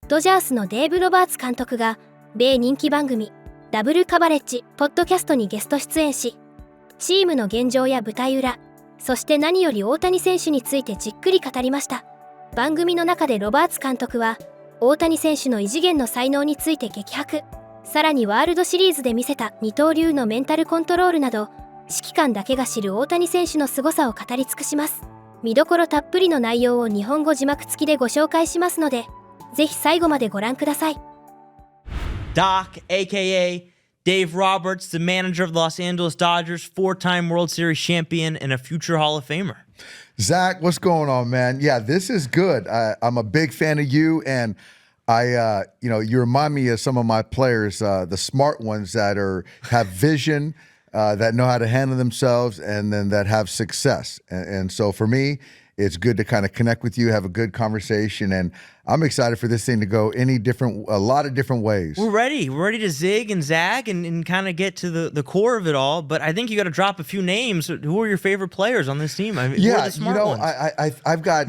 ドジャースのデーブ・ロバーツ監督が米人気番組ダブルカバレッジポッドキャストにゲスト出演し、チームの現状や舞台裏、そして何より大谷選手についてじっくり語りました。番組の中でロバーツ監督は大谷選手の異次元の才能について激白。さらにワールドシリーズで見せた二刀流のメンタルコントロールなど、指揮官だけが知る大谷選手の凄さを語り尽くします。見どころたっぷりの内容を日本語字幕付きでご紹介しますので、ぜひ最後までご覧ください。 Doc, aka Dave Roberts, the manager of the Los Angeles Dodgers, four-time World Series champion and a future Hall of Famer. Zach, what's going on, man? Yeah, this is good. I'm a big fan of you, and you remind me of some of my players, the smart ones that have vision, that know how to handle themselves, and then that have success. And so for me, it's good to kind of connect with you, have a good conversation, and I'm excited for this thing to go a lot of different ways. We're ready. We're ready to zig and zag and kind of get to the core of it all. But I think you got to drop a few names. Who are your favorite players on this team? I mean, who are the smart ones? I've got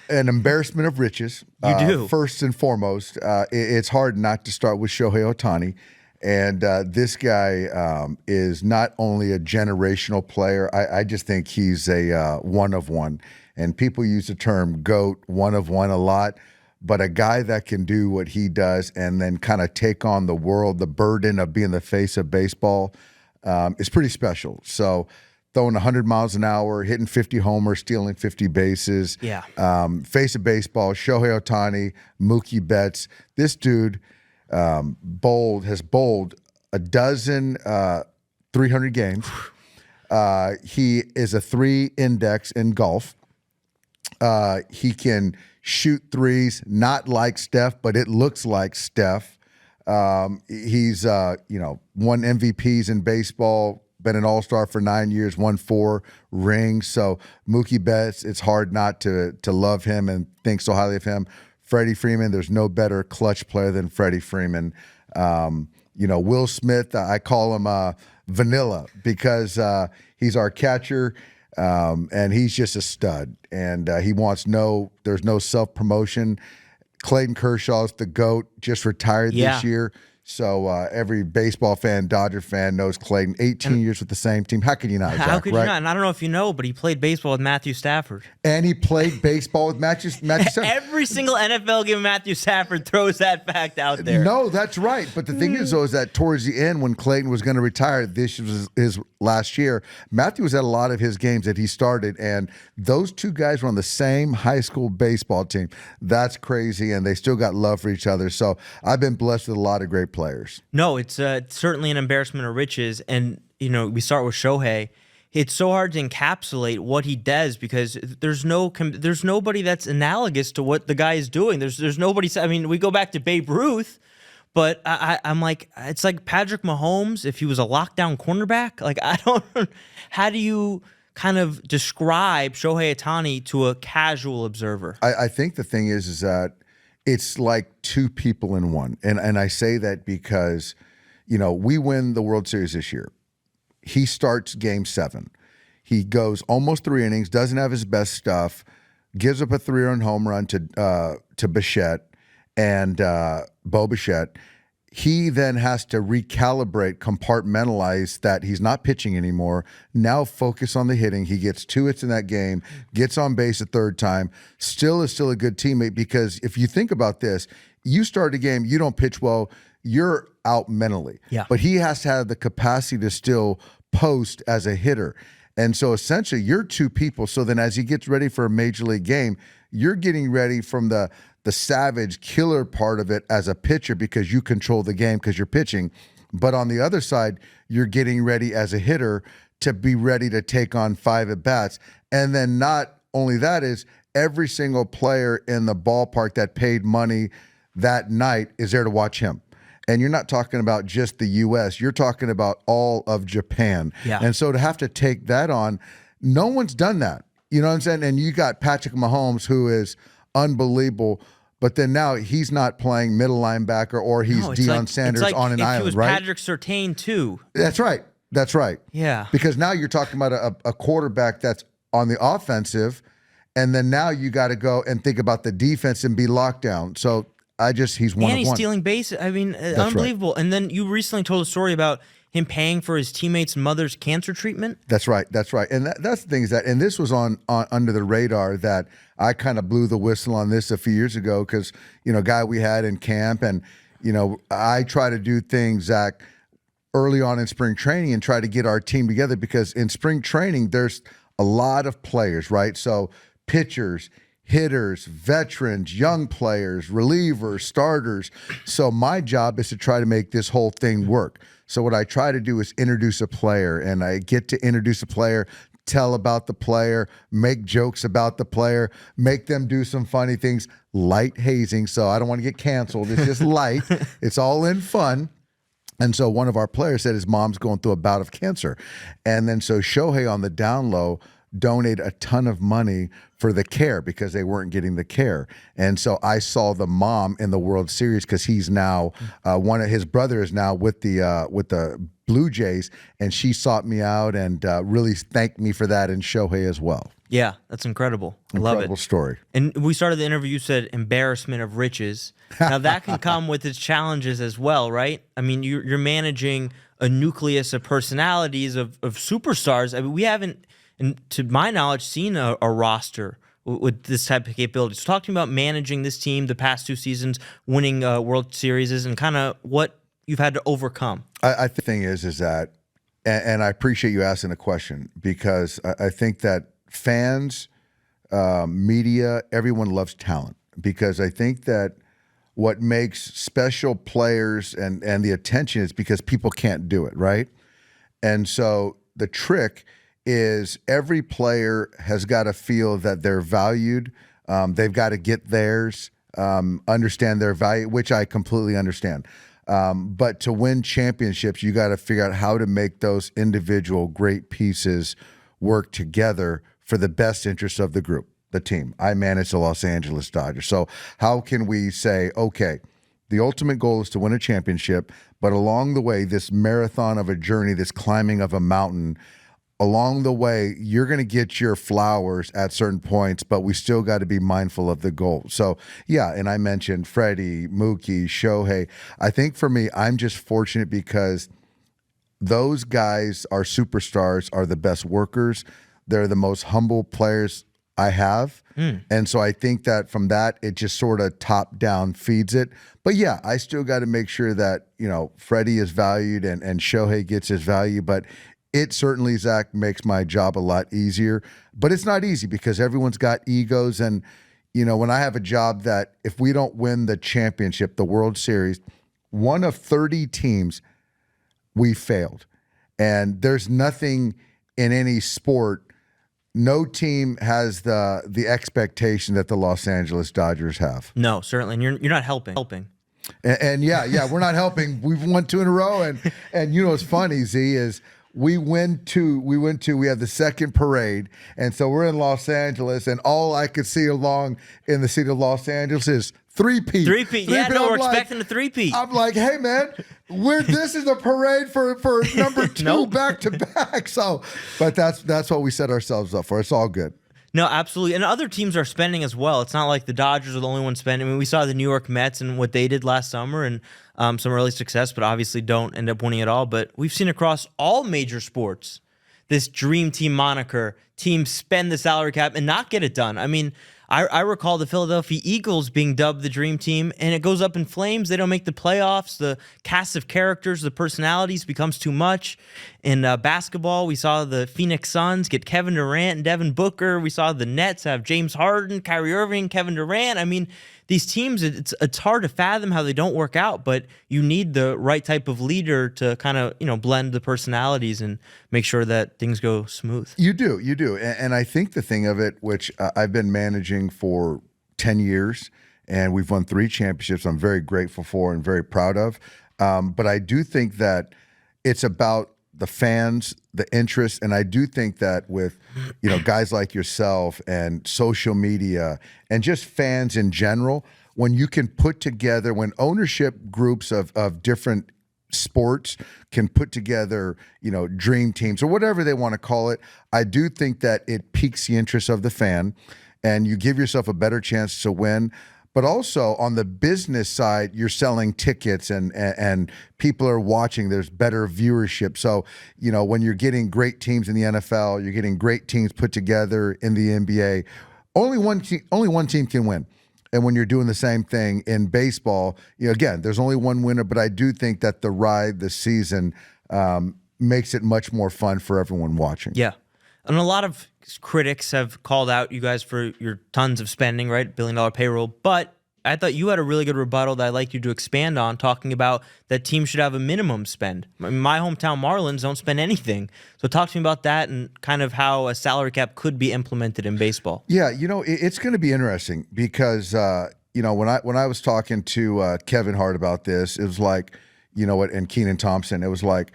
an embarrassment of riches. You do. First and foremost, it's hard not to start with Shohei Ohtani. And this guy is not only a generational player, I just think he's a one of one. And people use the term GOAT, one of one, a lot. But a guy that can do what he does and then kind of take on the world, the burden of being the face of baseball, is pretty special. So throwing 100 miles an hour, hitting 50 homers, stealing 50 bases. Yeah. Face of baseball, Shohei Ohtani, Mookie Betts. This dude has bowled a dozen 300 games. He is a 3 index in golf. He can shoot threes, not like Steph, but it looks like Steph. He's won MVPs in baseball, been an all-star for 9 years, won 4 rings. So Mookie Betts, it's hard not to love him and think so highly of him. Freddie Freeman, there's no better clutch player than Freddie Freeman. Will Smith, I call him Vanilla because he's our catcher, and he's just a stud. And there's no self-promotion. Clayton Kershaw's the GOAT, just retired this year. So every baseball fan, Dodger fan knows Clayton. 18 years with the same team. How could you not, Zach, How could you right? not? And I don't know if you know, but he played baseball with Matthew Stafford. And he played baseball with Matthew Stafford. Every single NFL game, Matthew Stafford throws that fact out there. No, that's right. But the thing is, though, is that towards the end, when Clayton was going to retire, this was his last year, Matthew was at a lot of his games that he started, and those two guys were on the same high school baseball team. That's crazy, and they still got love for each other. So I've been blessed with a lot of great players. No, it's certainly an embarrassment of riches. And, we start with Shohei. It's so hard to encapsulate what he does because there's nobody that's analogous to what the guy is doing. There's nobody. I mean, we go back to Babe Ruth, but I'm like, it's like Patrick Mahomes if he was a lockdown cornerback. Like, I don't. How do you kind of describe Shohei Ohtani to a casual observer? I think the thing is that it's like two people in one. And I say that because, we win the World Series this year. He starts game 7. He goes almost 3 innings, doesn't have his best stuff, gives up a 3-run home run to Bichette and Bo Bichette. He then has to recalibrate, compartmentalize that he's not pitching anymore. Now focus on the hitting. He gets 2 hits in that game, gets on base a 3rd time, still a good teammate because if you think about this, you start a game, you don't pitch well, you're out mentally. Yeah. But he has to have the capacity to still post as a hitter. And so essentially you're 2 people. So then as he gets ready for a major league game, you're getting ready from the savage killer part of it as a pitcher because you control the game because you're pitching. But on the other side, you're getting ready as a hitter to be ready to take on 5 at-bats. And then not only that is every single player in the ballpark that paid money that night is there to watch him. And you're not talking about just the U.S. You're talking about all of Japan. Yeah. And so to have to take that on, no one's done that. You know what I'm saying? And you got Patrick Mahomes, who is unbelievable. But then now he's not playing middle linebacker or he's Deion Sanders on an island, right? If he was Patrick Surtain too. That's right. That's right. Yeah. Because now you're talking about a quarterback that's on the offensive, and then now you got to go and think about the defense and be locked down. So he's one and of he's one. stealing base. I mean, right. unbelievable. And then you recently told a story about him paying for his teammate's mother's cancer treatment. That's right. And that's the thing is that, and this was on under the radar that I kind of blew the whistle on this a few years ago because, guy we had in camp, and, I try to do things, Zach, early on in spring training and try to get our team together because in spring training, there's a lot of players, right? So pitchers, hitters, veterans, young players, relievers, starters. So my job is to try to make this whole thing work. So what I try to do is introduce a player, and I get to introduce a player, tell about the player, make jokes about the player, make them do some funny things, light hazing. So I don't want to get canceled. It's just light. It's all in fun. And so one of our players said his mom's going through a bout of cancer. And then so Shohei on the down low donated a ton of money for the care because they weren't getting the care. And so I saw the mom in the World Series because he's now one of his brother is now with the Blue Jays, and she sought me out and really thanked me for that, and Shohei as well. Yeah, that's incredible. I love it. Incredible story. And we started the interview, you said embarrassment of riches. Now that can come with its challenges as well, right? I mean, you're managing a nucleus of personalities of superstars. I mean, we haven't, and to my knowledge, seen a roster with this type of capability. So talk to me about managing this team the past 2 seasons, winning World Series, and kind of what you've had to overcome. I think the thing is that, and I appreciate you asking the question because I think that fans, media, everyone loves talent because I think that what makes special players and the attention is because people can't do it, right? And so the trick is every player has got to feel that they're valued. They've got to get theirs, understand their value, which I completely understand. But to win championships, you got to figure out how to make those individual great pieces work together for the best interest of the group, the team. I manage the Los Angeles Dodgers. So how can we say, okay, the ultimate goal is to win a championship, but along the way, this marathon of a journey, this climbing of a mountain, along the way, you're going to get your flowers at certain points, but we still got to be mindful of the goal. So, yeah, and I mentioned Freddie, Mookie, Shohei. I think for me, I'm just fortunate because those guys are superstars, are the best workers. They're the most humble players I have. And so I think that from that, it just sort of top down feeds it. But yeah, I still got to make sure that, Freddie is valued and Shohei gets his value. But it certainly, Zach, makes my job a lot easier. But it's not easy because everyone's got egos. And, when I have a job that if we don't win the championship, the World Series, one of 30 teams, we failed. And there's nothing in any sport. No team has the expectation that the Los Angeles Dodgers have. No, certainly. And you're not helping. And yeah, we're not helping. We've won 2 in a row. And what's funny, Z, is we have the second parade. And so we're in Los Angeles, and all I could see along in the city of Los Angeles is three-peat. Yeah, no, we're expecting a three-peat. I'm like, hey, man, this is a parade for number 2 Nope. back-to-back. So, but that's what we set ourselves up for. It's all good. No, absolutely. And other teams are spending as well. It's not like the Dodgers are the only ones spending. I mean, we saw the New York Mets and what they did last summer and some early success, but obviously don't end up winning it all. But we've seen across all major sports this dream team moniker, teams spend the salary cap and not get it done. I mean, I recall the Philadelphia Eagles being dubbed the dream team, and it goes up in flames. They don't make the playoffs. The cast of characters, the personalities becomes too much. In basketball, we saw the Phoenix Suns get Kevin Durant and Devin Booker. We saw the Nets have James Harden, Kyrie Irving, Kevin Durant. I mean, these teams, it's hard to fathom how they don't work out, but you need the right type of leader to kind of, blend the personalities and make sure that things go smooth. You do. And I think the thing of it, which I've been managing for 10 years, and we've won 3 championships I'm very grateful for and very proud of. But I do think that it's about the fans, the interest, and I do think that with guys like yourself and social media and just fans in general, when you can put together, when ownership groups of different sports can put together, dream teams or whatever they want to call it, I do think that it piques the interest of the fan and you give yourself a better chance to win. But also on the business side, you're selling tickets and people are watching. There's better viewership. So, you know, when you're getting great teams in the NFL, you're getting great teams put together in the NBA. Only one team can win. And when you're doing the same thing in baseball, you know, again, there's only one winner. But I do think that the ride this season makes it much more fun for everyone watching. Yeah. And a lot of critics have called out you guys for your tons of spending, right? $1 billion payroll. But I thought you had a really good rebuttal that I'd like you to expand on, talking about that teams should have a minimum spend. My hometown Marlins don't spend anything. So talk to me about that and kind of how a salary cap could be implemented in baseball. Yeah, you know, it's going to be interesting because, you know, when I was talking to Kevin Hart about this, it was like, you know what, and Keenan Thompson, it was like,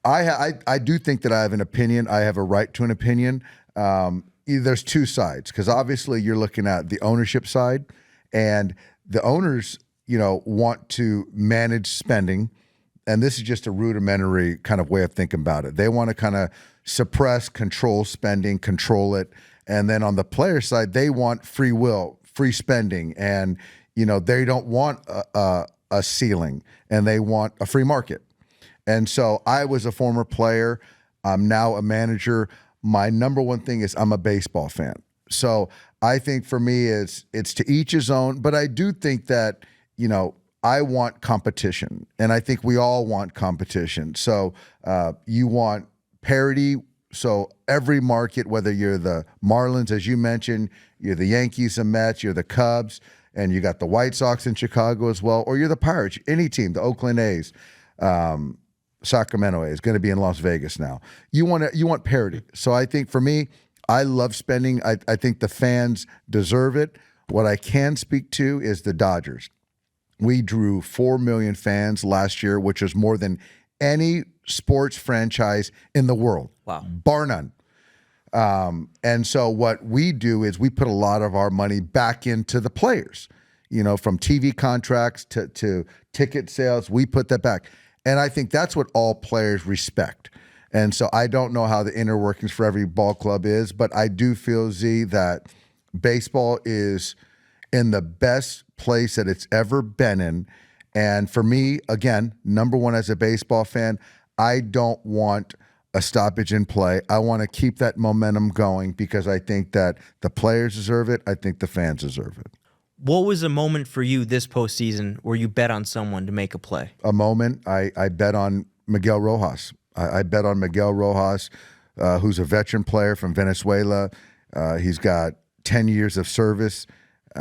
I do think that I have an opinion. I have a right to an opinion. There's two sides, because obviously you're looking at the ownership side, and the owners, you know, want to manage spending. And this is just a rudimentary kind of way of thinking about it. They want to kind of suppress, control spending, control it. And then on the player side, they want free will, free spending. And, you know, they don't want a ceiling, and they want a free market. And so I was a former player. I'm now a manager. My number one thing is I'm a baseball fan. So I think for me it's to each his own, but I do think that, you know, I want competition, and I think we all want competition. So you want parity. So every market, whether you're the Marlins, as you mentioned, you're the Yankees and Mets, you're the Cubs, and you got the White Sox in Chicago as well, or you're the Pirates, any team, the Oakland A's, Sacramento is going to be in Las Vegas now. You want parity. So I think for me, I love spending. I think the fans deserve it. What I can speak to is the Dodgers. We drew 4 million fans last year, which was more than any sports franchise in the world. Wow. Bar none. And so what we do is we put a lot of our money back into the players, you know, from TV contracts to ticket sales. We put that back. And I think that's what all players respect. And so I don't know how the inner workings for every ball club is, but I do feel, Z, that baseball is in the best place that it's ever been in. And for me, again, number one as a baseball fan, I don't want a stoppage in play. I want to keep that momentum going because I think that the players deserve it. I think the fans deserve it. What was a moment for you this postseason where you bet on someone to make a play? A moment, I bet on Miguel Rojas. I bet on Miguel Rojas, who's a veteran player from Venezuela. He's got 10 years of service. You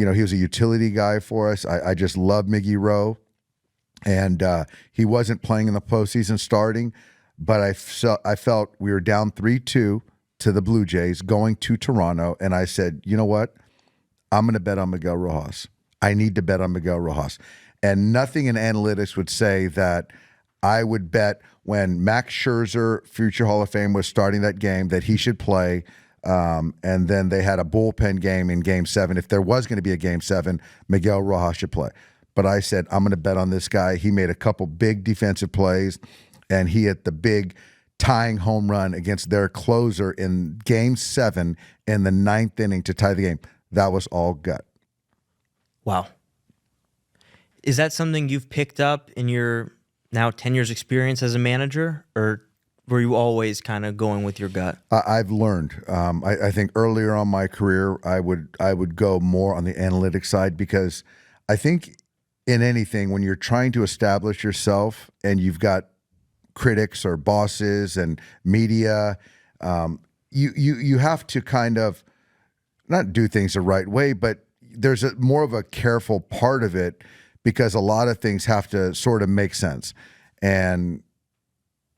know, he was a utility guy for us. I just love Miggy Rowe. And he wasn't playing in the postseason starting, but I felt we were down 3-2 to the Blue Jays going to Toronto. And I said, you know what? I'm going to bet on Miguel Rojas. I need to bet on Miguel Rojas. And nothing in analytics would say that I would bet when Max Scherzer, future Hall of Fame, was starting that game that he should play. And then they had a bullpen game in Game 7. If there was going to be a Game 7, Miguel Rojas should play. But I said, I'm going to bet on this guy. He made a couple big defensive plays, and he hit the big tying home run against their closer in Game 7 in the 9th inning to tie the game. That was all gut. Wow. Is that something you've picked up in your now 10 years experience as a manager, or were you always kind of going with your gut? I've learned. I think earlier on my career, I would go more on the analytics side, because I think in anything, when you're trying to establish yourself and you've got critics or bosses and media, you have to kind of not do things the right way, but there's more of a careful part of it, because a lot of things have to sort of make sense, and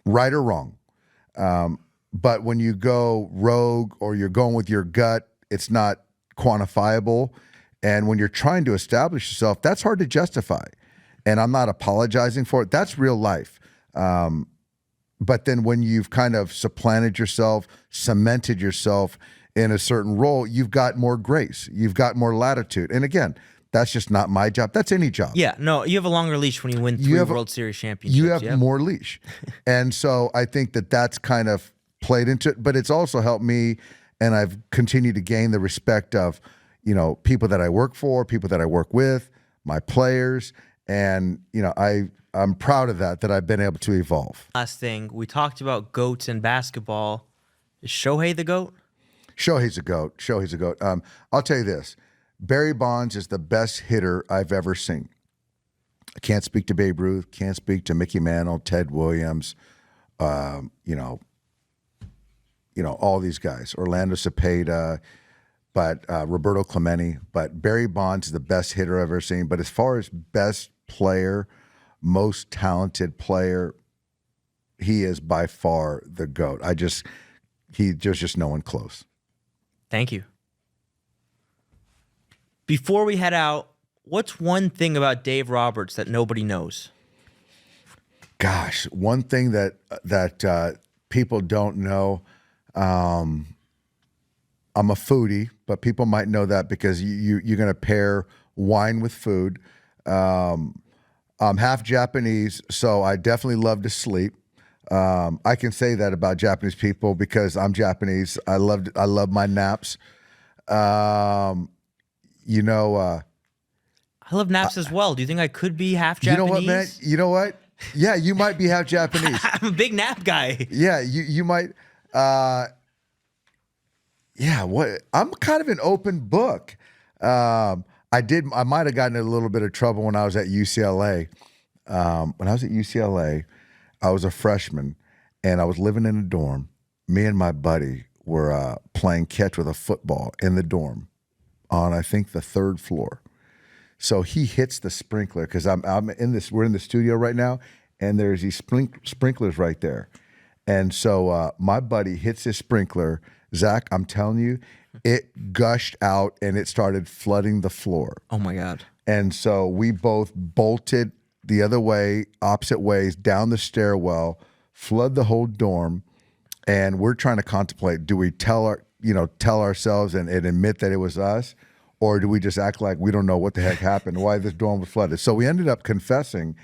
right or wrong. But when you go rogue or you're going with your gut, it's not quantifiable. And when you're trying to establish yourself, that's hard to justify. And I'm not apologizing for it. That's real life. But then when you've kind of supplanted yourself, cemented yourself in a certain role, you've got more grace. You've got more latitude. And again, that's just not my job. That's any job. Yeah, no, you have a longer leash when you win 3 World Series championships. You have more leash. And so I think that that's kind of played into it. But it's also helped me, and I've continued to gain the respect of, people that I work for, people that I work with, my players, and I'm proud of that I've been able to evolve. Last thing, we talked about GOATs in basketball. Is Shohei the GOAT? Shohei's a GOAT. Shohei's a GOAT. I'll tell you this. Barry Bonds is the best hitter I've ever seen. I can't speak to Babe Ruth, can't speak to Mickey Mantle, Ted Williams, all these guys, Orlando Cepeda, but Roberto Clemente. But Barry Bonds is the best hitter I've ever seen. But as far as best player, most talented player, he is by far the GOAT. There's just no one close. Thank you. Before we head out, what's one thing about Dave Roberts that nobody knows? Gosh, one thing that people don't know, I'm a foodie, but people might know that because you're going to pair wine with food. I'm half Japanese, so I definitely love to sleep. I can say that about Japanese people because I'm Japanese. I love my naps. I love naps as well. Do you think I could be half Japanese? You know what, man? You know what? Yeah, you might be half Japanese. I'm a big nap guy. Yeah, you might. What? I'm kind of an open book. I might have gotten in a little bit of trouble when I was at UCLA. When I was at UCLA, I was a freshman, and I was living in a dorm. Me and my buddy were playing catch with a football in the dorm on, I think, the third floor. So he hits the sprinkler because we're in the studio right now, and there's these sprinklers right there. And so my buddy hits his sprinkler. Zach, I'm telling you, it gushed out and it started flooding the floor. Oh my God. And so we both bolted the other way, opposite ways, down the stairwell, flood the whole dorm. And we're trying to contemplate, do we tell ourselves and admit that it was us? Or do we just act like we don't know what the heck happened, why this dorm was flooded? So we ended up confessing,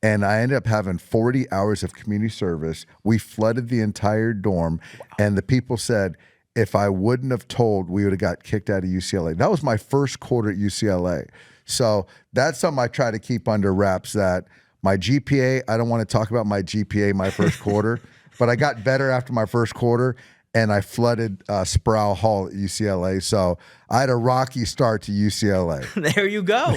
and I ended up having 40 hours of community service. We flooded the entire dorm, and the people said, if I wouldn't have told, we would have got kicked out of UCLA. That was my first quarter at UCLA. So that's something I try to keep under wraps, that my GPA, I don't want to talk about my GPA my first quarter, but I got better after my first quarter, and I flooded Sproul Hall at UCLA. So I had a rocky start to UCLA. There you go.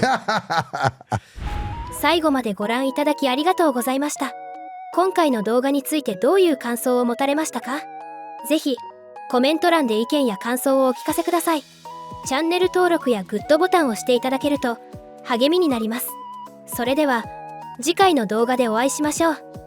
最後までご覧いただきありがとうございました。今回の動画についてどういう感想を持たれましたか？ぜひコメント欄で意見や感想をお聞かせください。チャンネル登録やグッドボタンを押していただけると励みになります。それでは次回の動画でお会いしましょう。